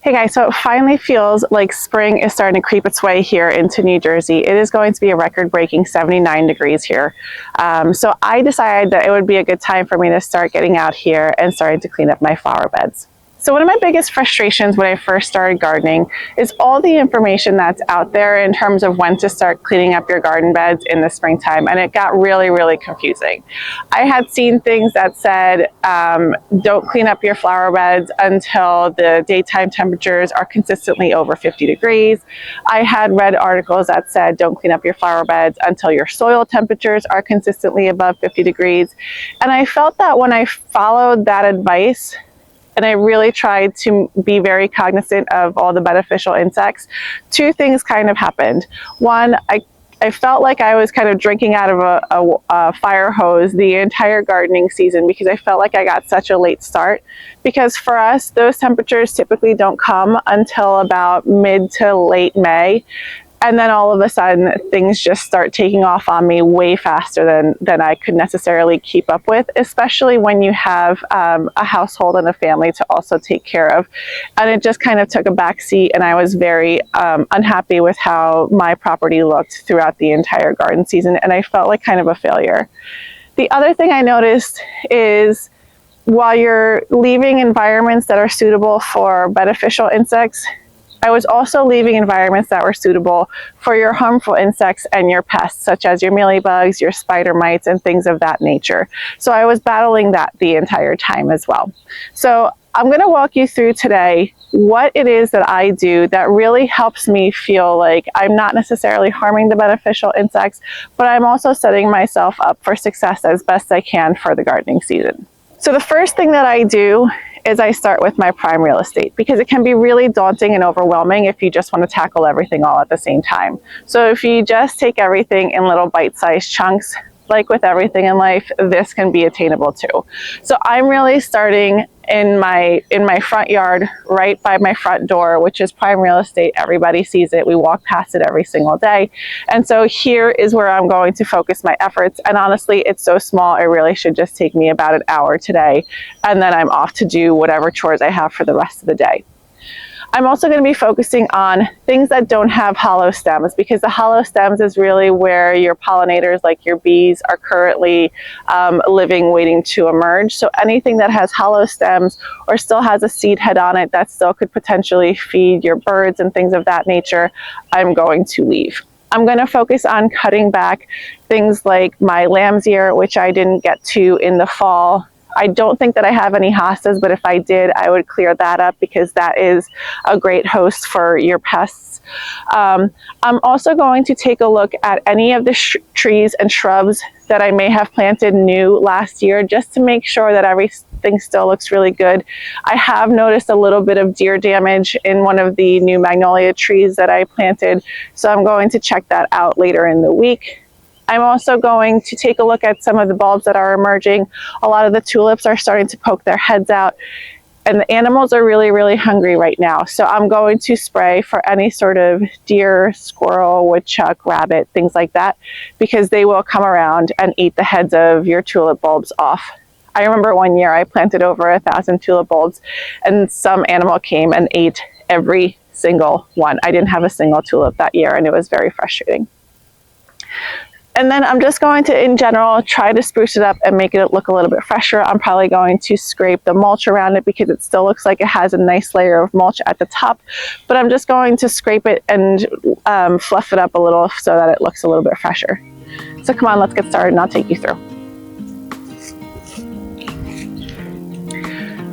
Hey guys, so it finally feels like spring is starting to creep its way here into New Jersey. It is going to be a record-breaking 79 degrees here. So I decided that it would be a good time for me to start getting out here and starting to clean up my flower beds. So one of my biggest frustrations when I first started gardening is all the information that's out there in terms of when to start cleaning up your garden beds in the springtime, and it got really, really confusing. I had seen things that said, don't clean up your flower beds until the daytime temperatures are consistently over 50 degrees. I had read articles that said, don't clean up your flower beds until your soil temperatures are consistently above 50 degrees. And I felt that when I followed that advice, and I really tried to be very cognizant of all the beneficial insects, two things kind of happened. One, I felt like I was kind of drinking out of a fire hose the entire gardening season because I felt like I got such a late start. Because for us, those temperatures typically don't come until about mid to late May. And then all of a sudden, things just start taking off on me way faster than I could necessarily keep up with, especially when you have a household and a family to also take care of. And it just kind of took a back seat, and I was very unhappy with how my property looked throughout the entire garden season, and I felt like kind of a failure. The other thing I noticed is while you're leaving environments that are suitable for beneficial insects, I was also leaving environments that were suitable for your harmful insects and your pests, such as your mealybugs, your spider mites, and things of that nature. So I was battling that the entire time as well. So I'm going to walk you through today what it is that I do that really helps me feel like I'm not necessarily harming the beneficial insects, but I'm also setting myself up for success as best I can for the gardening season. So the first thing that I do is I start with my prime real estate, because it can be really daunting and overwhelming if you just want to tackle everything all at the same time. So if you just take everything in little bite-sized chunks, like with everything in life, this can be attainable too. So I'm really starting in my front yard, right by my front door, which is prime real estate. Everybody sees it. We walk past it every single day. And so here is where I'm going to focus my efforts. And honestly, it's so small, it really should just take me about an hour today. And then I'm off to do whatever chores I have for the rest of the day. I'm also going to be focusing on things that don't have hollow stems, because the hollow stems is really where your pollinators, like your bees, are currently living, waiting to emerge. So anything that has hollow stems or still has a seed head on it that still could potentially feed your birds and things of that nature, I'm going to leave. I'm going to focus on cutting back things like my lamb's ear, which I didn't get to in the fall. I don't think that I have any hostas, but if I did, I would clear that up because that is a great host for your pests. I'm also going to take a look at any of the trees and shrubs that I may have planted new last year, just to make sure that everything still looks really good. I have noticed a little bit of deer damage in one of the new magnolia trees that I planted, so I'm going to check that out later in the week. I'm also going to take a look at some of the bulbs that are emerging. A lot of the tulips are starting to poke their heads out, and the animals are really, really hungry right now. So I'm going to spray for any sort of deer, squirrel, woodchuck, rabbit, things like that, because they will come around and eat the heads of your tulip bulbs off. I remember one year I planted over 1,000 tulip bulbs, and some animal came and ate every single one. I didn't have a single tulip that year, and it was very frustrating. And then I'm just going to, in general, try to spruce it up and make it look a little bit fresher. I'm probably going to scrape the mulch around it because it still looks like it has a nice layer of mulch at the top. But I'm just going to scrape it and fluff it up a little so that it looks a little bit fresher. So come on, let's get started and I'll take you through.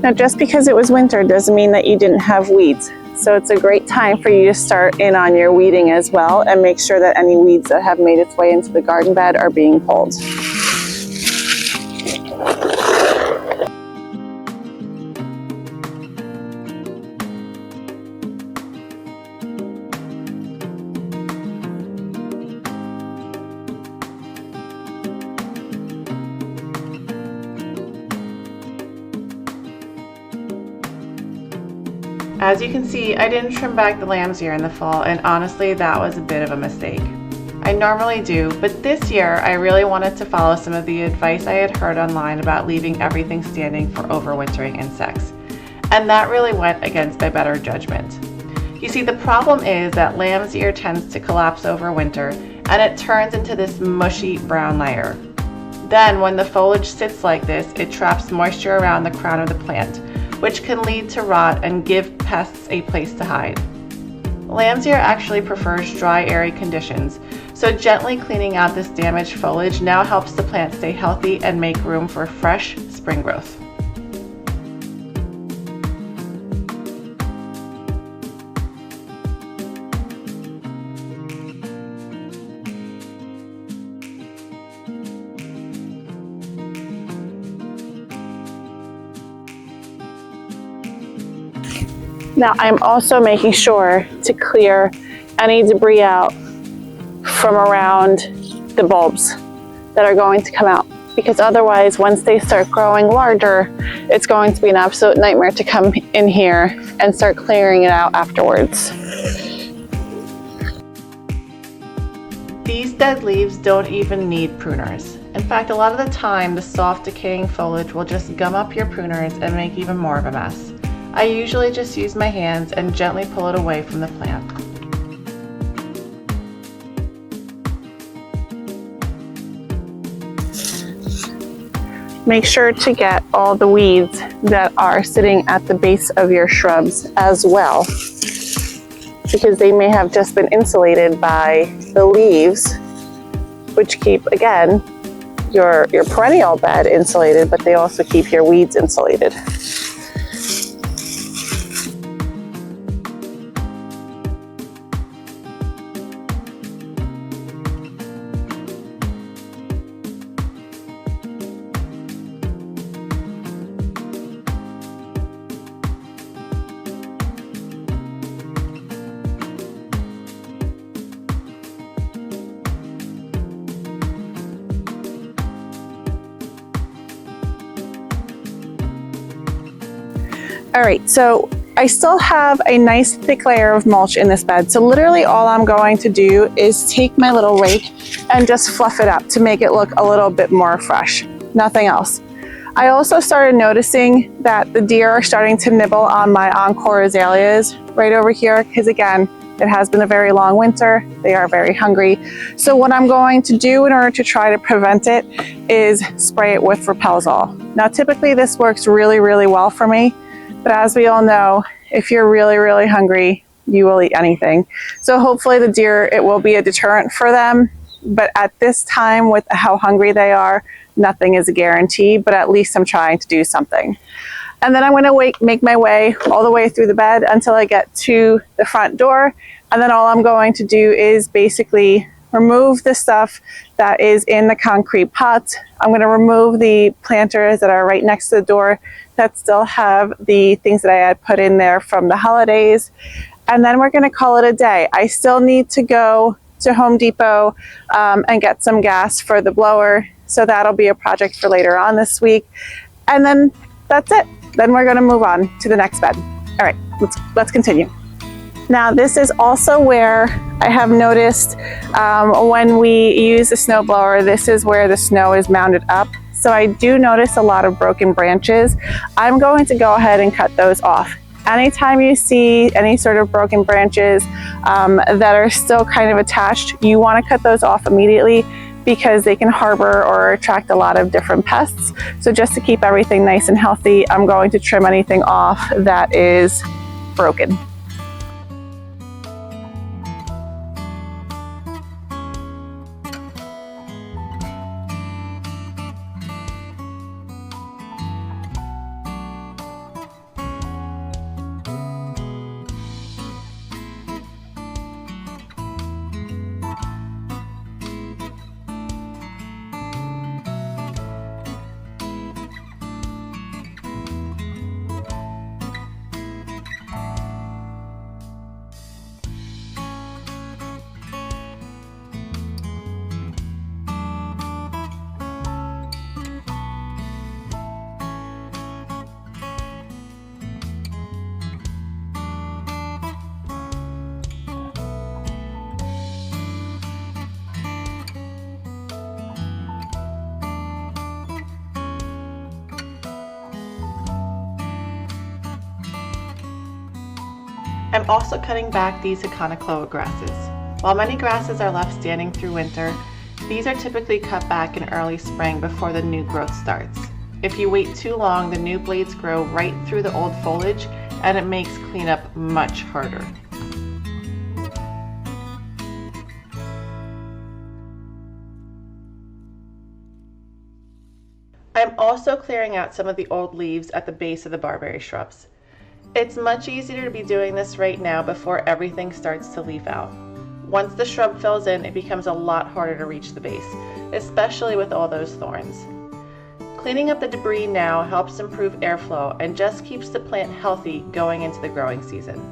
Now, just because it was winter doesn't mean that you didn't have weeds. So it's a great time for you to start in on your weeding as well, and make sure that any weeds that have made its way into the garden bed are being pulled. As you can see, I didn't trim back the lamb's ear in the fall, and honestly, that was a bit of a mistake. I normally do, but this year I really wanted to follow some of the advice I had heard online about leaving everything standing for overwintering insects. and that really went against my better judgment. You see, the problem is that lamb's ear tends to collapse over winter and it turns into this mushy brown layer. Then when the foliage sits like this, it traps moisture around the crown of the plant, which can lead to rot and give pests a place to hide. Lamb's ear actually prefers dry, airy conditions, so gently cleaning out this damaged foliage now helps the plant stay healthy and make room for fresh spring growth. Now I'm also making sure to clear any debris out from around the bulbs that are going to come out, because otherwise once they start growing larger, it's going to be an absolute nightmare to come in here and start clearing it out afterwards. These dead leaves don't even need pruners. In fact, a lot of the time the soft decaying foliage will just gum up your pruners and make even more of a mess. I usually just use my hands and gently pull it away from the plant. Make sure to get all the weeds that are sitting at the base of your shrubs as well, because they may have just been insulated by the leaves, which keep, again, your perennial bed insulated, but they also keep your weeds insulated. All right, so I still have a nice thick layer of mulch in this bed. So literally all I'm going to do is take my little rake and just fluff it up to make it look a little bit more fresh. Nothing else. I also started noticing that the deer are starting to nibble on my encore azaleas right over here, because again, it has been a very long winter. They are very hungry. So what I'm going to do in order to try to prevent it is spray it with Repelzol. Now typically this works really, really well for me. But as we all know, if you're really, really hungry, you will eat anything. So hopefully the deer, it will be a deterrent for them. But at this time, with how hungry they are, nothing is a guarantee, but at least I'm trying to do something. And then I'm going to make my way all the way through the bed until I get to the front door. And then all I'm going to do is basically remove the stuff that is in the concrete pots. I'm going to remove the planters that are right next to the door that still have the things that I had put in there from the holidays. And then we're going to call it a day. I still need to go to Home Depot and get some gas for the blower. So that'll be a project for later on this week. And then that's it. Then we're going to move on to the next bed. All right, let's continue. Now this is also where I have noticed when we use the snow blower, this is where the snow is mounded up. So I do notice a lot of broken branches. I'm going to go ahead and cut those off. Anytime you see any sort of broken branches that are still kind of attached, you want to cut those off immediately, because they can harbor or attract a lot of different pests. So just to keep everything nice and healthy, I'm going to trim anything off that is broken. I'm also cutting back these Hakonechloa grasses. While many grasses are left standing through winter, these are typically cut back in early spring before the new growth starts. If you wait too long, the new blades grow right through the old foliage and it makes cleanup much harder. I'm also clearing out some of the old leaves at the base of the barberry shrubs. It's much easier to be doing this right now before everything starts to leaf out. Once the shrub fills in, it becomes a lot harder to reach the base, especially with all those thorns. Cleaning up the debris now helps improve airflow and just keeps the plant healthy going into the growing season.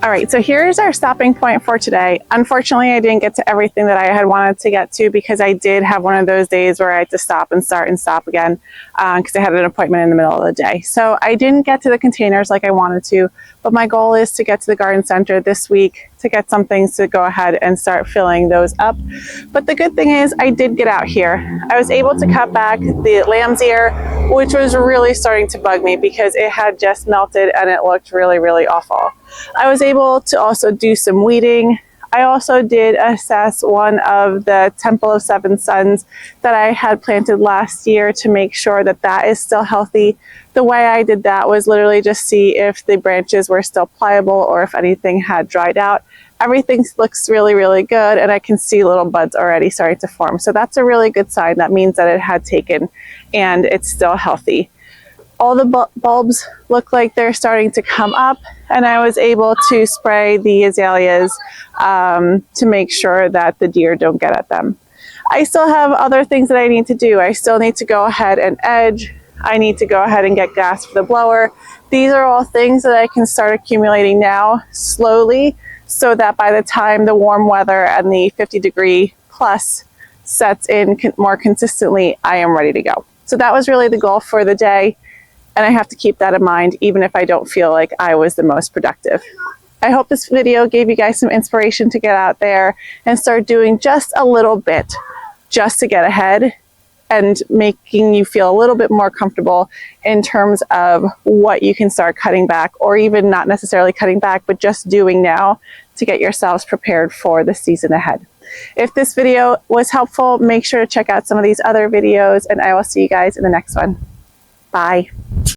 All right, so here's our stopping point for today. Unfortunately, I didn't get to everything that I had wanted to get to because I did have one of those days where I had to stop and start and stop again because I had an appointment in the middle of the day. So I didn't get to the containers like I wanted to, but my goal is to get to the garden center this week to get some things to go ahead and start filling those up. But the good thing is I did get out here. I was able to cut back the lamb's ear, which was really starting to bug me because it had just melted and it looked really, really awful. I was able to also do some weeding. I also did assess one of the Temple of Seven Suns that I had planted last year to make sure that that is still healthy. The way I did that was literally just see if the branches were still pliable or if anything had dried out. Everything looks really, really good, and I can see little buds already starting to form. So that's a really good sign. That means that it had taken and it's still healthy. All the bulbs look like they're starting to come up, and I was able to spray the azaleas to make sure that the deer don't get at them. I still have other things that I need to do. I still need to go ahead and edge. I need to go ahead and get gas for the blower. These are all things that I can start accumulating now slowly so that by the time the warm weather and the 50-degree plus sets in more consistently, I am ready to go. So that was really the goal for the day. And I have to keep that in mind, even if I don't feel like I was the most productive. I hope this video gave you guys some inspiration to get out there and start doing just a little bit just to get ahead and making you feel a little bit more comfortable in terms of what you can start cutting back, or even not necessarily cutting back, but just doing now to get yourselves prepared for the season ahead. If this video was helpful, make sure to check out some of these other videos, and I will see you guys in the next one. Bye.